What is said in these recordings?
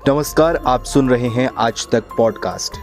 नमस्कार, आप सुन रहे हैं आज तक पॉडकास्ट।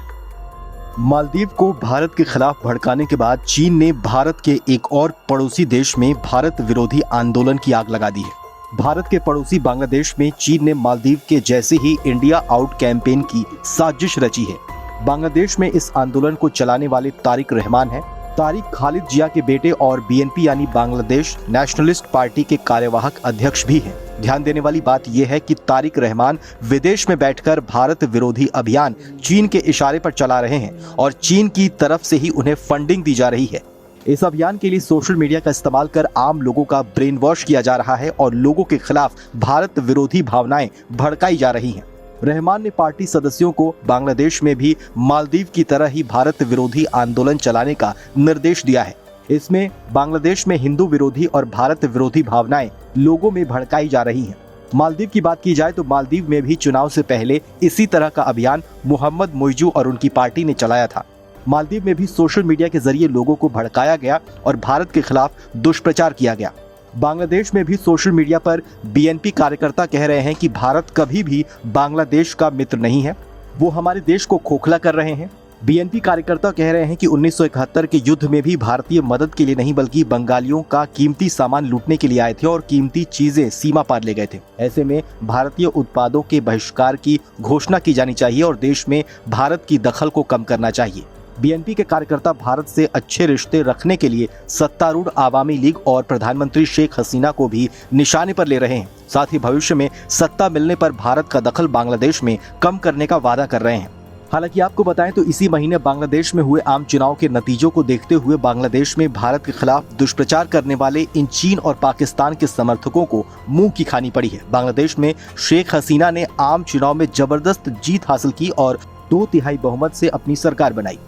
मालदीव को भारत के खिलाफ भड़काने के बाद चीन ने भारत के एक और पड़ोसी देश में भारत विरोधी आंदोलन की आग लगा दी है। भारत के पड़ोसी बांग्लादेश में चीन ने मालदीव के जैसे ही इंडिया आउट कैंपेन की साजिश रची है। बांग्लादेश में इस आंदोलन को चलाने वाले तारिक रहमान हैं। तारिक खालिद जिया के बेटे और बीएनपी यानी बांग्लादेश नेशनलिस्ट पार्टी के कार्यवाहक अध्यक्ष भी हैं। ध्यान देने वाली बात यह है कि तारिक रहमान विदेश में बैठकर भारत विरोधी अभियान चीन के इशारे पर चला रहे हैं और चीन की तरफ से ही उन्हें फंडिंग दी जा रही है। इस अभियान के लिए सोशल मीडिया का इस्तेमाल कर आम लोगों का ब्रेन वॉश किया जा रहा है और लोगों के खिलाफ भारत विरोधी भावनाएं भड़काई जा रही हैं। रहमान ने पार्टी सदस्यों को बांग्लादेश में भी मालदीव की तरह ही भारत विरोधी आंदोलन चलाने का निर्देश दिया है। इसमें बांग्लादेश में हिंदू विरोधी और भारत विरोधी भावनाएं लोगों में भड़काई जा रही हैं। मालदीव की बात की जाए तो मालदीव में भी चुनाव से पहले इसी तरह का अभियान मोहम्मद मुइजू और उनकी पार्टी ने चलाया था। मालदीव में भी सोशल मीडिया के जरिए लोगों को भड़काया गया और भारत के खिलाफ दुष्प्रचार किया गया। बांग्लादेश में भी सोशल मीडिया पर बीएनपी कार्यकर्ता कह रहे हैं कि भारत कभी भी बांग्लादेश का मित्र नहीं है, वो हमारे देश को खोखला कर रहे हैं। बीएनपी कार्यकर्ता कह रहे हैं कि 1971 के युद्ध में भी भारतीय मदद के लिए नहीं बल्कि बंगालियों का कीमती सामान लूटने के लिए आए थे और कीमती चीजें सीमा पार ले गए थे। ऐसे में भारतीय उत्पादों के बहिष्कार की घोषणा की जानी चाहिए और देश में भारत की दखल को कम करना चाहिए। बीएनपी के कार्यकर्ता भारत से अच्छे रिश्ते रखने के लिए सत्तारूढ़ आवामी लीग और प्रधानमंत्री शेख हसीना को भी निशाने पर ले रहे हैं। साथ ही भविष्य में सत्ता मिलने पर भारत का दखल बांग्लादेश में कम करने का वादा कर रहे हैं। हालांकि आपको बताएं तो इसी महीने बांग्लादेश में हुए आम चुनाव के नतीजों को देखते हुए बांग्लादेश में भारत के खिलाफ दुष्प्रचार करने वाले इन चीन और पाकिस्तान के समर्थकों को मुंह की खानी पड़ी है। बांग्लादेश में शेख हसीना ने आम चुनाव में जबरदस्त जीत हासिल की और 2/3 बहुमत से अपनी सरकार बनाई।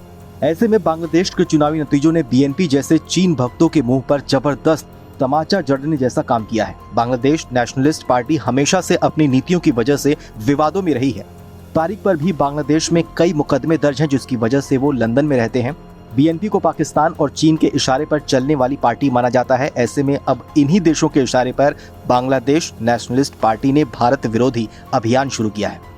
ऐसे में बांग्लादेश के चुनावी नतीजों ने बीएनपी जैसे चीन भक्तों के मुंह पर जबरदस्त तमाचा जड़ने जैसा काम किया है। बांग्लादेश नेशनलिस्ट पार्टी हमेशा से अपनी नीतियों की वजह से विवादों में रही है। तारिक पर भी बांग्लादेश में कई मुकदमे दर्ज हैं जिसकी वजह से वो लंदन में रहते हैं। बीएनपी को पाकिस्तान और चीन के इशारे पर चलने वाली पार्टी माना जाता है। ऐसे में अब इन्हीं देशों के इशारे पर बांग्लादेश नेशनलिस्ट पार्टी ने भारत विरोधी अभियान शुरू किया है।